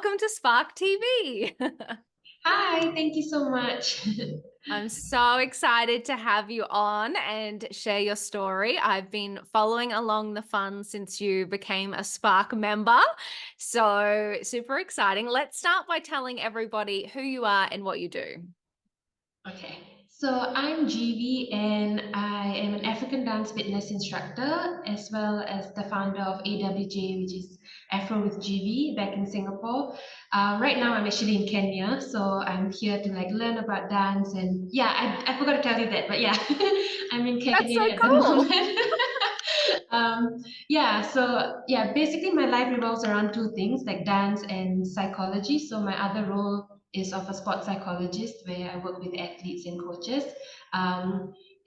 welcome to Spark TV. Hi, thank you so much. I'm so excited to have you on and share your story. I've been following along the fun since you became a Spark member. So, super exciting. Let's start by telling everybody who you are and what you do. Okay, so I'm Jeevi and I am an African dance fitness instructor as well as the founder of AWJ, which is Afro with Jeevi back in Singapore. Right now I'm actually in Kenya, so I'm here to like learn about dance and yeah, I forgot to tell you that, but yeah, I'm in That's Kenya so at the cool. moment. Yeah, basically my life revolves around two things like dance and psychology. So my other role is of a sports psychologist where I work with athletes and coaches.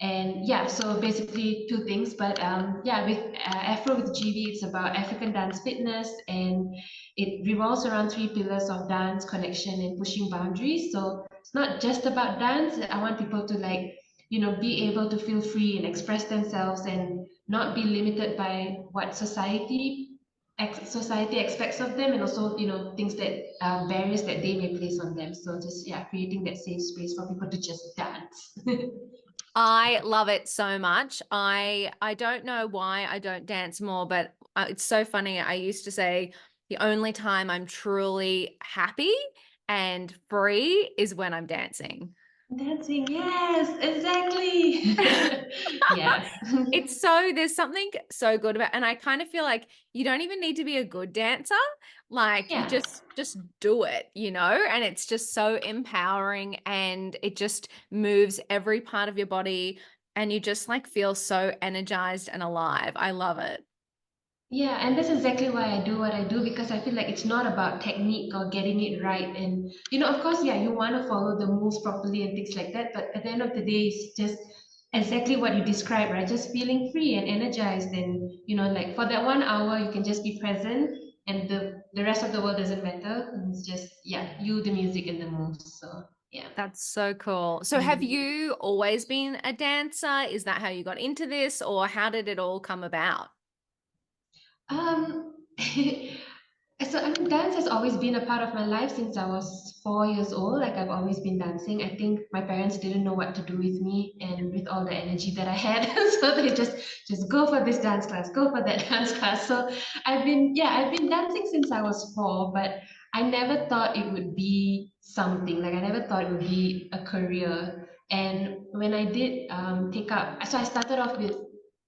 And yeah, so basically two things. But yeah, with Afro with GB, it's about African dance fitness and it revolves around three pillars of dance, connection, and pushing boundaries. So it's not just about dance. I want people to like, be able to feel free and express themselves and not be limited by what society expects of them and also things that barriers that they may place on them, so just yeah, creating that safe space for people to just dance. I love it so much. I don't know why I don't dance more, but it's so funny. I used to say the only time I'm truly happy and free is when I'm dancing. Dancing, yes, exactly. Yes. It's so there's something so good about, and I kind of feel like you don't even need to be a good dancer. Like you Yeah. just do it, and it's just so empowering and it just moves every part of your body and you just like feel so energized and alive. I love it. Yeah, and that's exactly why I do what I do because I feel like it's not about technique or getting it right. And, of course, yeah, you want to follow the moves properly and things like that. But at the end of the day, it's just exactly what you described, right? Just feeling free and energized. And, like for that 1 hour, you can just be present and the rest of the world doesn't matter. And it's just, yeah, you, the music, and the moves. So, yeah. That's so cool. So have Mm. you always been a dancer? Is that how you got into this, or how did it all come about? Um, so I mean, dance has always been a part of my life since I was 4 years old. Like I've always been dancing. I think my parents didn't know what to do with me and with all the energy that I had, so they just go for this dance class, go for that dance class. So I've been dancing since I was four, but I never thought it would be something. Like I never thought it would be a career. And when I did take up, so I started off with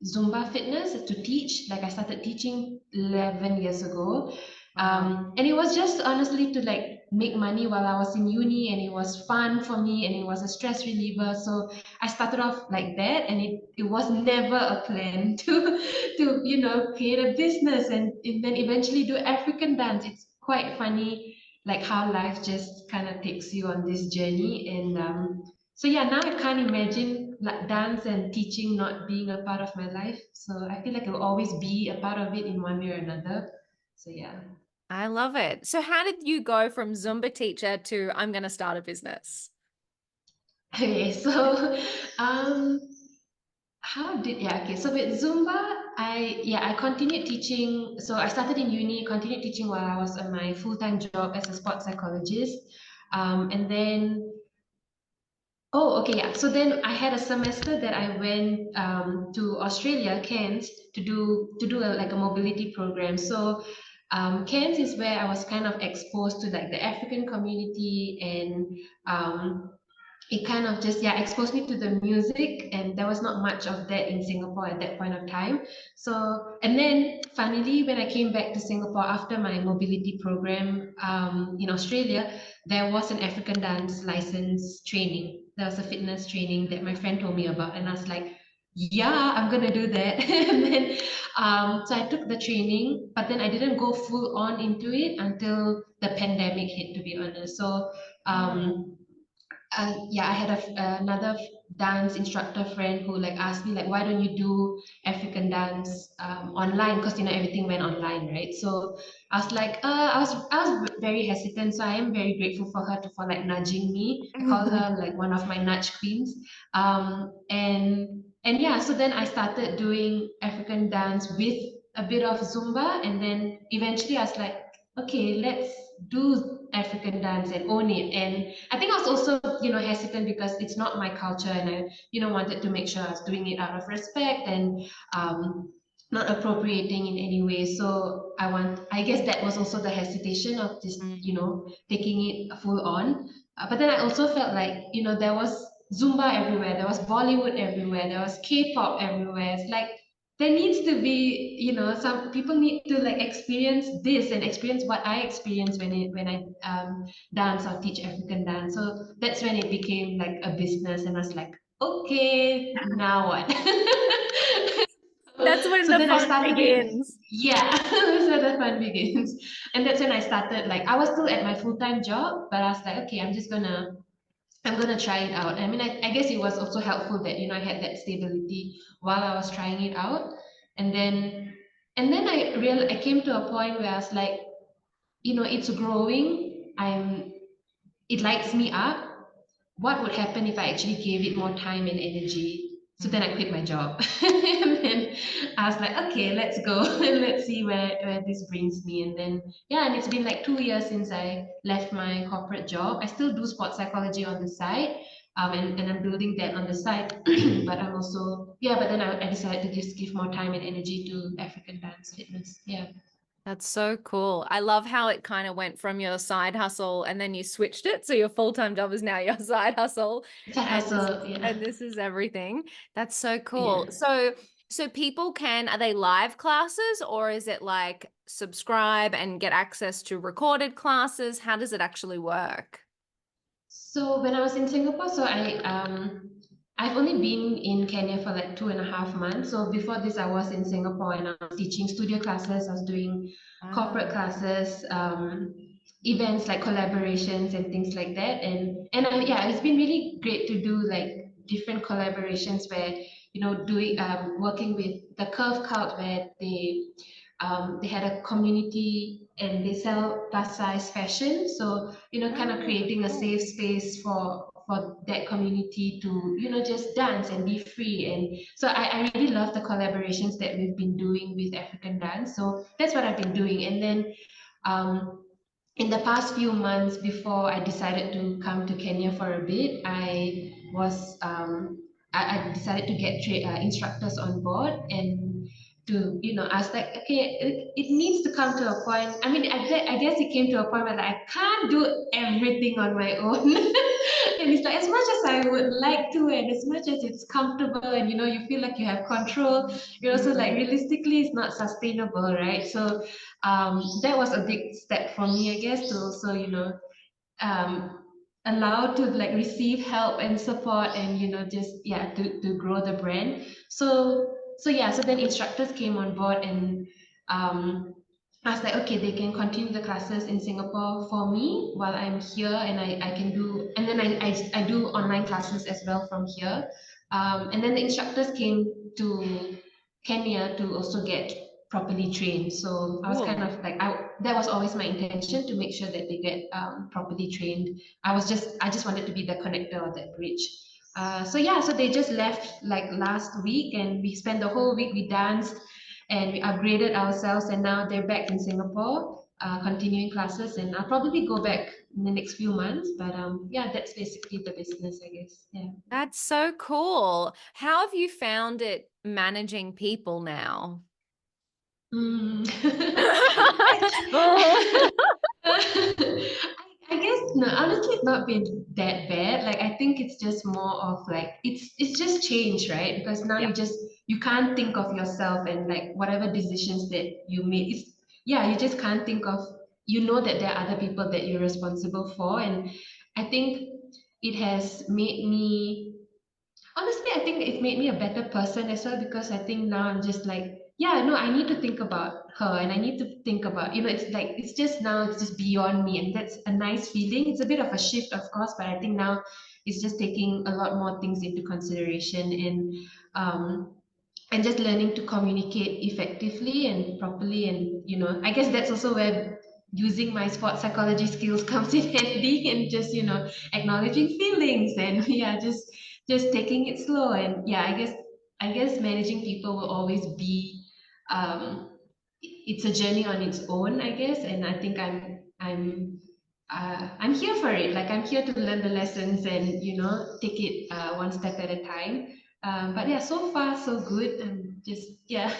Zumba fitness to teach. Like I started teaching 11 years ago. Wow. And it was just honestly to like make money while I was in uni, and it was fun for me and it was a stress reliever. So I started off like that, and it was never a plan to create a business and then eventually do African dance. It's quite funny like how life just kind of takes you on this journey. And so yeah, now I can't imagine like dance and teaching not being a part of my life. So I feel like it will always be a part of it in one way or another. So yeah. I love it. So how did you go from Zumba teacher to I'm going to start a business? Okay, so um so with Zumba, I continued teaching. So I started in uni, continued teaching while I was on my full-time job as a sports psychologist. And then Oh, okay, yeah. So then I had a semester that I went to Australia, Cairns, to do like a mobility program. So Cairns is where I was kind of exposed to like the African community, and it kind of just exposed me to the music, and there was not much of that in Singapore at that point of time. So and then finally when I came back to Singapore after my mobility program in Australia, there was an African dance license training. There was a fitness training that my friend told me about, and I was like, yeah, I'm gonna do that. And then so I took the training, but then I didn't go full on into it until the pandemic hit, to be honest. So um yeah, I had another dance instructor friend who like asked me like, why don't you do African dance online? Because everything went online, right? So I was like, I was very hesitant. So I am very grateful for her for like nudging me. I call her like one of my nudge queens. And yeah, so then I started doing African dance with a bit of Zumba, and then eventually I was like, okay, let's do African dance and own it. And I think I was also, hesitant because it's not my culture, and I, wanted to make sure I was doing it out of respect and not appropriating in any way. So I guess that was also the hesitation of just, Mm. taking it full on. But then I also felt like, there was Zumba everywhere, there was Bollywood everywhere, there was K-pop everywhere. It's like there needs to be, some people need to like experience this and experience what I experienced when I dance or teach African dance. So that's when it became like a business, and I was like, okay, now what? That's when So the then I fun started it. begins. Yeah, that's where the fun begins. And that's when I started. Like I was still at my full-time job, but I was like, okay, I'm gonna try it out. I mean, I guess it was also helpful that I had that stability while I was trying it out, and then I came to a point where I was like, it's growing. It lights me up. What would happen if I actually gave it more time and energy? So then I quit my job. And then I was like, okay, let's go and let's see where this brings me. And then, yeah, and it's been like 2 years since I left my corporate job. I still do sports psychology on the side. And I'm building that on the side. But I'm also, yeah, but then I decided to just give more time and energy to African dance fitness. Yeah. That's so cool. I love how it kind of went from your side hustle and then you switched it. So your full-time job is now your side hustle Side and hustle, yeah. this is everything. That's so Yeah. cool. So people are they live classes or is it like subscribe and get access to recorded classes? How does it actually work? So when I was in Singapore, I've only been in Kenya for like 2.5 months. So before this, I was in Singapore and I was teaching studio classes. I was doing corporate Ah. classes, events like collaborations and things like that. Yeah, it's been really great to do like different collaborations where doing working with the Curve Cult where they had a community and they sell plus size fashion. So, kind of Ah, creating a cool. safe space for that community to, just dance and be free. And so I really love the collaborations that we've been doing with African dance. So that's what I've been doing. And then um, in the past few months before I decided to come to Kenya for a bit, I decided to get instructors on board and to I was like, okay, it needs to come to a point. I mean, I guess it came to a point where like, I can't do everything on my own. And it's like as much as I would like to, and as much as it's comfortable, and you feel like you have control, you're also like Mm. realistically, it's not sustainable, right? So that was a big step for me, I guess, to also, um, allow to like receive help and support and, just, yeah, to grow the brand. So then instructors came on board and um, I was like, okay, they can continue the classes in Singapore for me while I'm here and I can do, and then I do online classes as well from here. And then the instructors came to Kenya to also get properly trained. So I was kind Cool. of like, that was always my intention to make sure that they get properly trained. I just wanted to be the connector or that bridge. So yeah, so they just left like last week, and we spent the whole week. We danced and we upgraded ourselves, and now they're back in Singapore, continuing classes. And I'll probably go back in the next few months. But yeah, that's basically the business, I guess. Yeah. That's so cool. How have you found it managing people now? Mm. Oh. I guess no, honestly, it's not been that bad. Like I think it's just more of like it's just change, right? Because now Yeah. you can't think of yourself and like whatever decisions that you make. You just can't think of. You know that there are other people that you're responsible for, and I think it has made me. Honestly, I think it made me a better person as well because I think now I'm just like, yeah, no, I need to think about her and I need to think about, it's like, it's just now, it's just beyond me. And that's a nice feeling. It's a bit of a shift, of course, but I think now it's just taking a lot more things into consideration um, and just learning to communicate effectively and properly. And, I guess that's also where using my sports psychology skills comes in handy and just, acknowledging feelings and yeah, just taking it slow. And yeah, I guess managing people will always be um it's a journey on its own, I guess. And I think I'm here for it. Like I'm here to learn the lessons and take it one step at a time. But yeah, so far so good. I'm just yeah,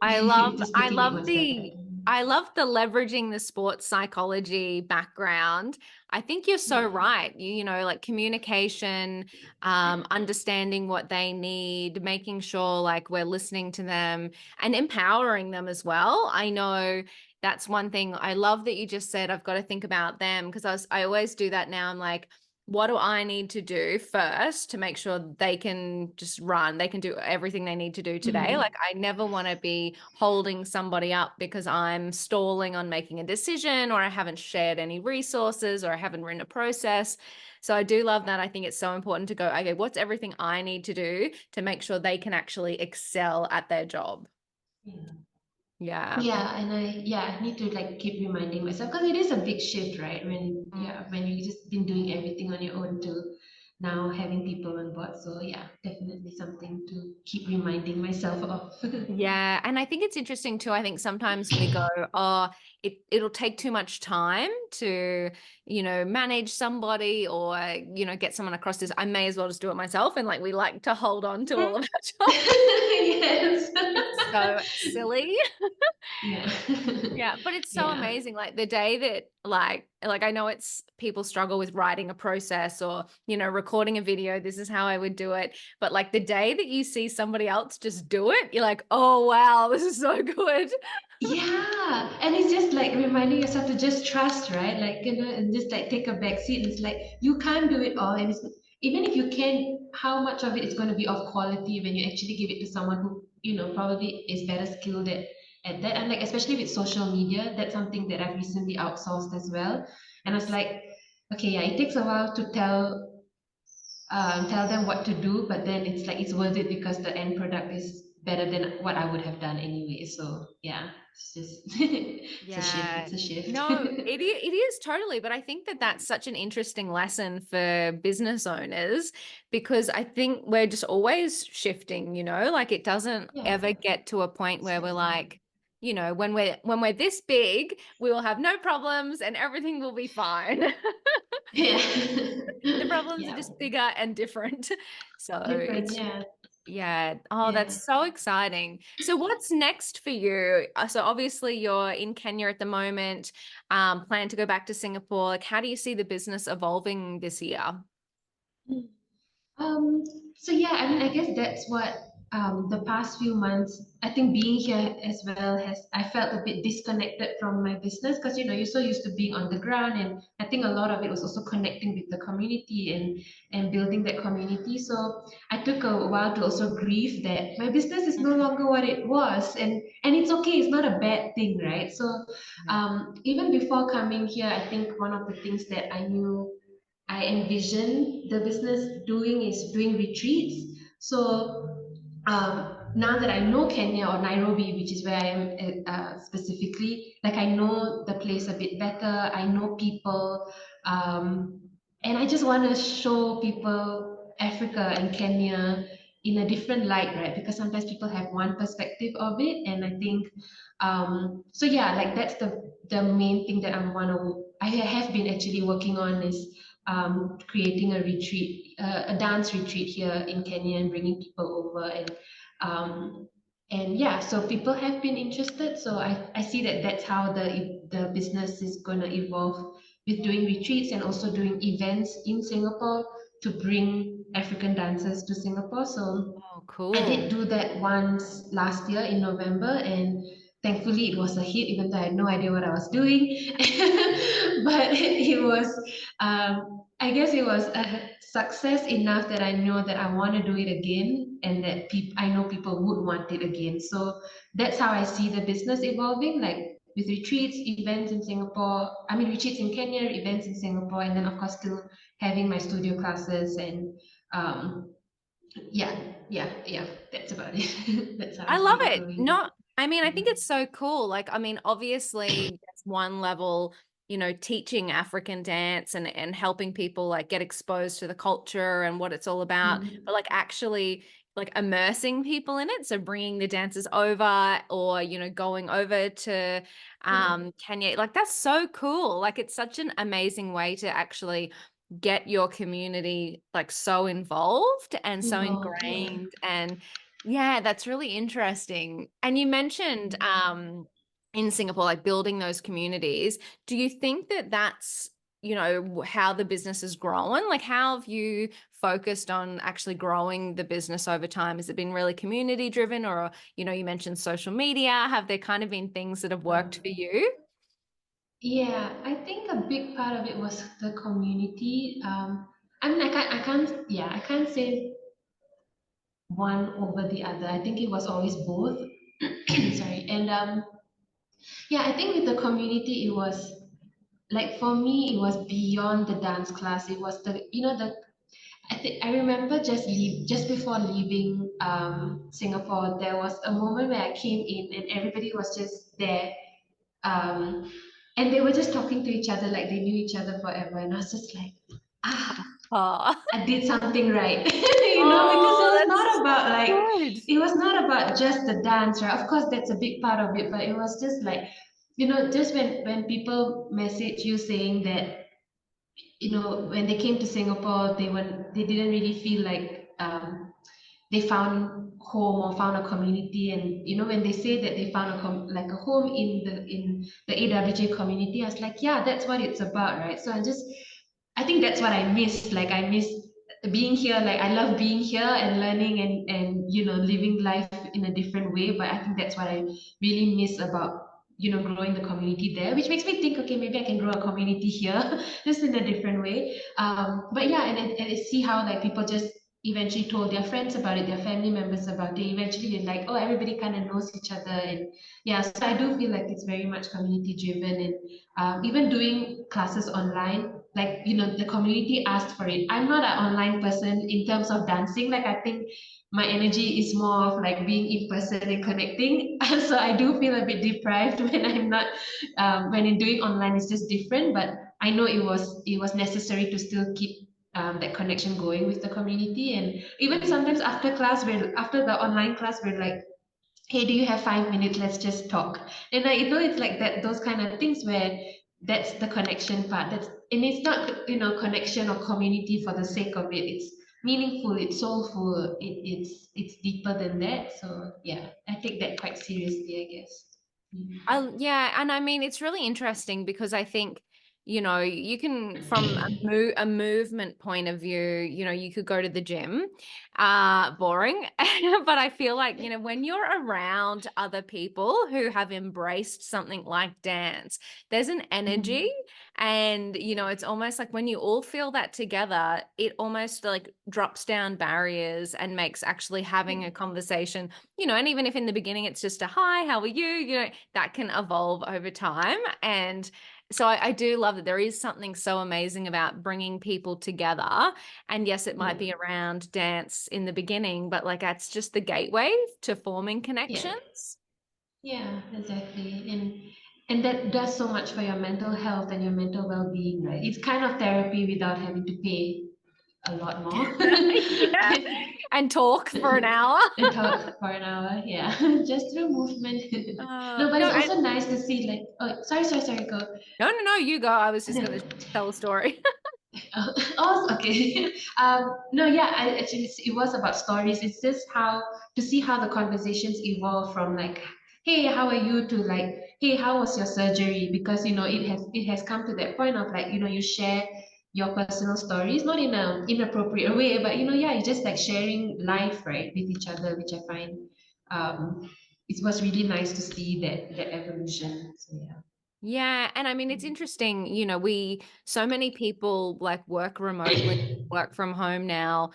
I love just I taking it love one step at a the time. I love the leveraging the sports psychology background. I think you're so Yeah. right. You know, like communication, understanding what they need, making sure like we're listening to them and empowering them as well. I know that's one thing I love that you just said, I've got to think about them because I always do that now. I'm like, what do I need to do first to make sure they can just run? They can do everything they need to do today. Like, Mm. I never want to be holding somebody up because I'm stalling on making a decision or I haven't shared any resources or I haven't written a process. So I do love that. I think it's so important to go, okay, what's everything I need to do to make sure they can actually excel at their job? Yeah. Yeah. Yeah, and I need to like keep reminding myself because it is a big shift, right? When you just been doing everything on your own to now having people on board. So yeah, definitely something to keep reminding myself of. Yeah, and I think it's interesting too. I think sometimes we go, oh, it'll take too much time to, manage somebody or, get someone across this. I may as well just do it myself. And like we like to hold on to all of our jobs. Yes. It's so silly. Yeah. Yeah, but it's so Yeah. amazing. Like the day that like I know it's people struggle with writing a process or, recording a video. This is how I would do it. But like the day that you see somebody else just do it, you're like, "Oh wow, this is so good." Yeah, and it's just like reminding yourself to just trust, right? Like, and just like take a back seat. It's like you can't do it all, and even if you can, how much of it is going to be of quality when you actually give it to someone who, probably is better skilled at that. And like, especially with social media, that's something that I've recently outsourced as well. And I was Nice. like, okay, yeah, it takes a while to tell them what to do, but then it's like it's worth it because the end product is better than what I would have done anyway. So yeah, it's just it's a shift. Yeah. It's a shift. No, it is totally, but I think that that's such an interesting lesson for business owners because I think we're just always shifting, like it doesn't Yeah, ever get to a point where we're exactly. like, when we're this big, we will have no problems and everything will be fine. Yeah, The problems are yeah, just bigger and different. So different. it's Yeah, yeah. Oh, yeah. that's so exciting. So what's next for you? So obviously you're in Kenya at the moment, plan to go back to Singapore. Like, how do you see the business evolving this year? Um, so yeah, I mean, I guess that's what the past few months, I think being here as well I felt a bit disconnected from my business because you're so used to being on the ground, and I think a lot of it was also connecting with the community and building that community. So I took a while to also grieve that my business is no longer what it was, and it's okay, it's not a bad thing, right? So Mhm. even before coming here, I think one of the things that I envision the business doing is doing retreats. So now that I know Kenya or Nairobi, which is where I am specifically, like I know the place a bit better, I know people, and I just want to show people Africa and Kenya in a different light, right? Because sometimes people have one perspective of it, and I think so. Yeah, like that's the main thing that I have been actually working on is creating a retreat, a dance retreat here in Kenya and bringing people over um, and yeah, so people have been interested. So I see that that's how the business is going to evolve with doing retreats and also doing events in Singapore to bring African dancers to Singapore. So Oh, I did cool. do that once last year in November, and thankfully it was a hit, even though I had no idea what I was doing. But it was, I guess it was a success enough that I know that I want to do it again, and that I know people would want it again. So that's how I see the business evolving, like with retreats, events in Singapore. I mean, retreats in Kenya, events in Singapore, and then of course still having my studio classes and um, yeah, yeah. That's about it. That's how I I love see it it. going. No, I mean, I Yeah. think it's so cool. Like, I mean, obviously, that's one level, teaching African dance and helping people like get exposed to the culture and what it's all about. Mm. But like actually like immersing people in it, so bringing the dancers over, or going over to Yeah. Kenya. Like that's so cool. Like it's such an amazing way to actually get your community like so involved and so Involved. Yeah. ingrained. And yeah, that's really interesting. And you mentioned in Singapore, like building those communities. Do you think that that's how the business has grown? Like, how have you focused on actually growing the business over time? Has it been really community driven, or, you mentioned social media? Have there kind of been things that have worked for you? Yeah, I think a big part of it was the community. I mean, I can't say one over the other. I think it was always both. Sorry. And yeah, I think with the community, it was like for me, it was beyond the dance class. It was the I remember just before leaving Singapore, there was a moment where I came in and everybody was just there. Um, and they were just talking to each other like they knew each other forever. And I was just like, ah, Oh, I did something right, because oh, that's good. it was not about just the dance, right? Of course, that's a big part of it, but it was just like, just when people message you saying that, when they came to Singapore, they didn't really feel like they found home or found a community. And when they say that they found like a home in the AWJ community, I was like, yeah, that's what it's about, right? So I think that's what I miss. Like I miss being here. Like I love being here and learning and living life in a different way. But I think that's what I really miss about growing the community there, which makes me think, okay, maybe I can grow a community here, just in a different way. But yeah, and I see how like people just eventually told their friends about it, their family members about it. Eventually, they're like, oh, everybody kind of knows each other, and yeah. So I do feel like it's very much community driven, and even doing classes online. Like the community asked for it. I'm not an online person in terms of dancing. Like I think my energy is more of like being in person and connecting. So I do feel a bit deprived when I'm not when in doing online. It's just different, but I know it was necessary to still keep that connection going with the community. And even sometimes after the online class, we're like, hey, do you have 5 minutes? Let's just talk. And it's like that, those kind of things where that's the connection part. And it's not, connection or community for the sake of it. It's meaningful, it's soulful, it's deeper than that. So yeah, I take that quite seriously, I guess. Mm. Yeah, and I mean it's really interesting because I think, you can from a movement point of view, you could go to the gym, boring, but I feel like, when you're around other people who have embraced something like dance, there's an energy, Mhm. and it's almost like when you all feel that together, it almost like drops down barriers and makes actually having a conversation, and even if in the beginning it's just a hi, how are you, that can evolve over time. And so I do love that there is something so amazing about bringing people together. And yes, it might Yeah, be around dance in the beginning, but like that's just the gateway to forming yeah, connections. yeah, exactly. And that does so much for your mental health and your mental well-being, right? It's kind of therapy without having to pay a lot more. Yeah. And talk for an hour. And talk for an hour, yeah. Just through movement. No, but No, it's also nice to see like, oh, sorry, go. no, you go. I was just going to tell a story. Oh, okay. No, yeah, it was about stories. It's just how to see how the conversations evolve from like, hey, how are you, to like, hey, how was your surgery? Because it has come to that point of like, you share your personal stories, not in a inappropriate way, but yeah, you're just like sharing life, right, with each other, which I find um it was really nice to see that evolution. So yeah. Yeah, and I mean it's interesting, so many people like work remotely, work from home now.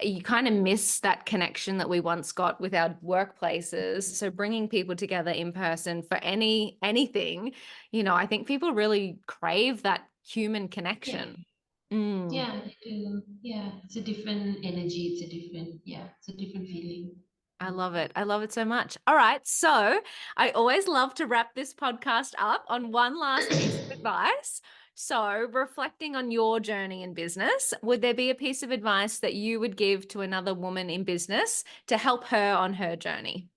You kind of miss that connection that we once got with our workplaces. So bringing people together in person for anything, I think people really crave that human Yeah. connection. Mm. Yeah, they do. Yeah, it's a different energy. It's a different feeling. I love it. I love it so much. All right. So I always love to wrap this podcast up on one last piece of advice. So, reflecting on your journey in business, would there be a piece of advice that you would give to another woman in business to help her on her journey?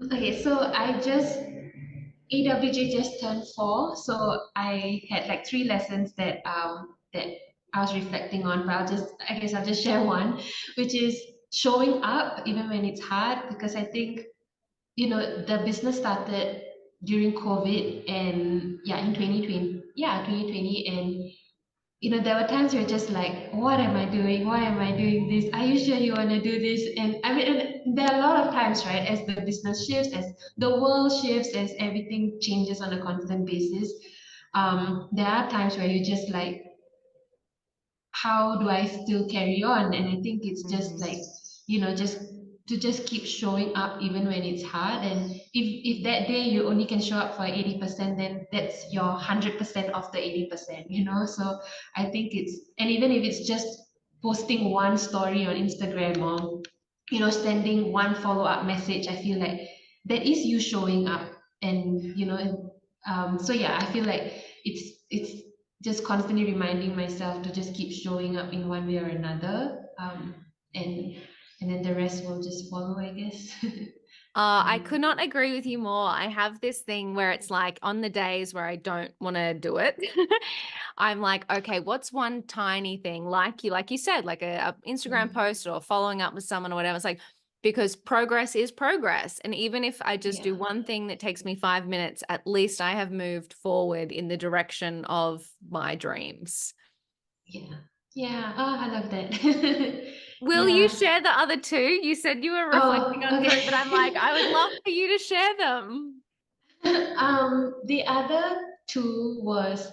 Okay, so I just AWJ just turned 4, so I had like 3 lessons that I was reflecting on. But I guess I'll just share one, which is showing up even when it's hard. Because I think the business started during COVID, and yeah, in 2020, yeah, 2020, and there were times you're just like, what am I doing? Why am I doing this? Are you sure you want to do this? And I mean, and there are a lot of times, right, as the business shifts, as the world shifts, as everything changes on a constant basis, there are times where you just like, how do I still carry on? And I think it's just Mm. like, just to just keep showing up even when it's hard. And if that day you only can show up for 80%, then that's your 100% of the 80%. So I think and even if it's just posting one story on Instagram, or sending one follow-up message, I feel like that is you showing up. And so yeah, I feel like it's just constantly reminding myself to just keep showing up in one way or another, and then the rest will just follow, I guess. I um, could not agree with you more. I have this thing where it's like on the days where I don't want to do it, I'm like, okay, what's one tiny thing like you said, like a Instagram mm, post or following up with someone or whatever. It's like, because progress is progress. And even if I just yeah, do one thing that takes me 5 minutes, at least I have moved forward in the direction of my dreams. yeah, yeah. Oh, I love that. Will you Yeah. share the other two? You said you were reflecting Oh, on three, but I'm like, I would love okay. for you to share them. The other two was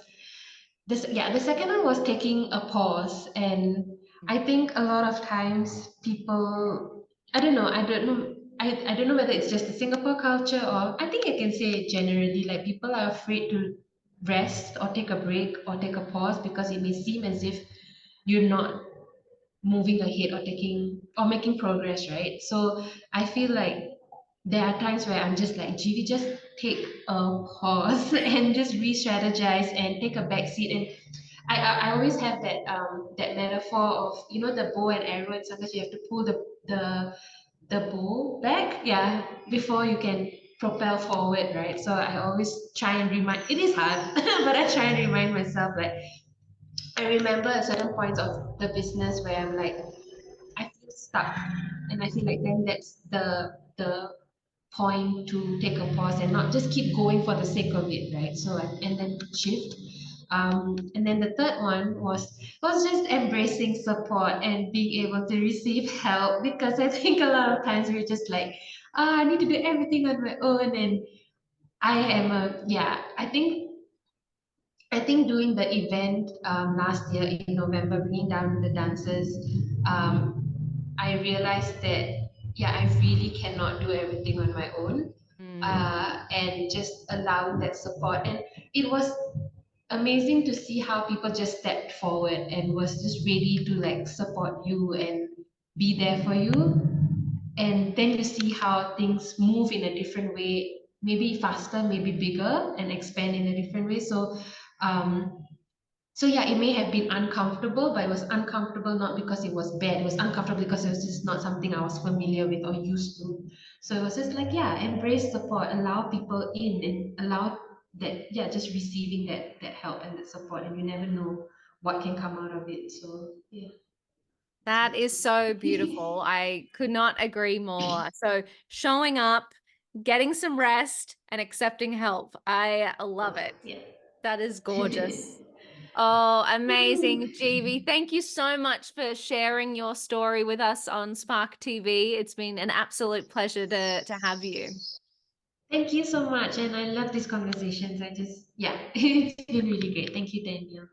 this. Yeah, the second one was taking a pause, and I think a lot of times people, I don't know whether it's just the Singapore culture, or I think I can say it generally, like people are afraid to rest or take a break or take a pause because it may seem as if you're not moving ahead or taking or making progress, right? So I feel like there are times where I'm just like, Jeevi, just take a pause and just re-strategize and take a back seat. And I always have that metaphor of the bow and arrow, and sometimes you have to pull the bow back, yeah, before you can propel forward, right? So I always try and remind. It is hard, but I try and remind myself, like, I remember at certain points of the business where I'm like, I feel stuck, and I feel like then that's the point to take a pause and not just keep going for the sake of it, right? So and then shift. And then the third one was just embracing support and being able to receive help, because I think a lot of times we're just like, I need to do everything on my own. And I am a yeah. I think doing the event last year in November, bringing down the dancers, I realized that, yeah, I really cannot do everything on my own, Mm. and just allowing that support. And it was amazing to see how people just stepped forward and was just ready to like support you and be there for you. And then you see how things move in a different way, maybe faster, maybe bigger, and expand in a different way. Um, so yeah, it may have been uncomfortable, but it was uncomfortable not because it was bad. It was uncomfortable because it was just not something I was familiar with or used to. So it was just like, yeah, embrace support, allow people in, and allow that, yeah, just receiving that help and that support, and you never know what can come out of it. So yeah, that's That is so it. beautiful. I could not agree more. So, showing up, getting some rest, and accepting help. I love it. Yeah. That is gorgeous. Oh, amazing, Jeevi. Thank you so much for sharing your story with us on Spark TV. It's been an absolute pleasure to have you. Thank you so much, and I love these conversations. Yeah, it's been really great. Thank you, Daniel.